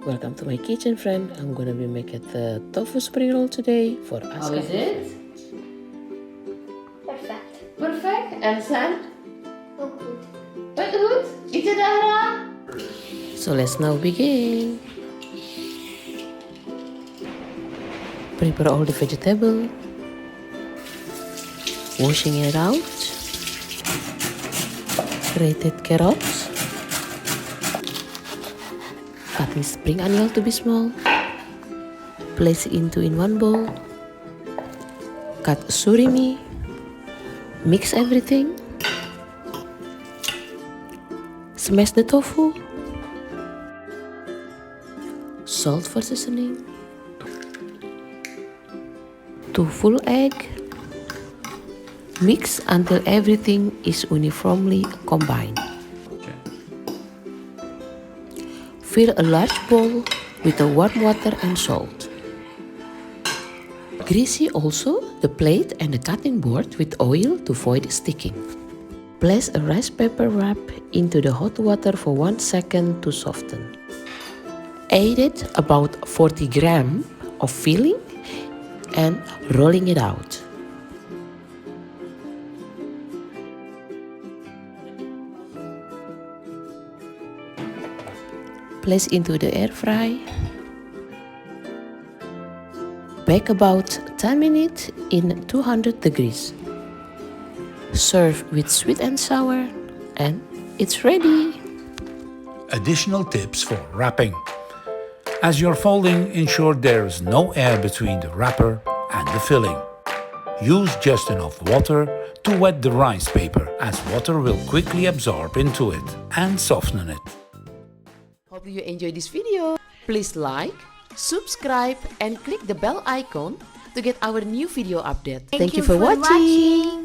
Welcome to my kitchen, friend. I'm gonna be making the tofu spring roll today for us. How is it? Perfect. Perfect. En Sam? Ook goed. Ook goed? Is het Ara? So let's now begin. Prepare all the vegetable. Washing it out. Grated carrots. Cutting spring onion to be small. Place it into in one bowl. Cut surimi. Mix everything. Smash the tofu. Salt for seasoning. 2 full egg. Mix until everything is uniformly combined. Fill a large bowl with the warm water and salt. Grease also the plate and the cutting board with oil to avoid sticking. Place a rice paper wrap into the hot water for 1 second to soften. Add it about 40 grams of filling and rolling it out. Place into the air fry. Bake about 10 minutes in 200 degrees. Serve with sweet and sour, and it's ready. Additional tips for wrapping. As you're folding, ensure there is no air between the wrapper and the filling. Use just enough water to wet the rice paper, as water will quickly absorb into it and soften it. Hope you enjoyed this video. Please like, subscribe, and click the bell icon to get our new video update. Thank you for watching.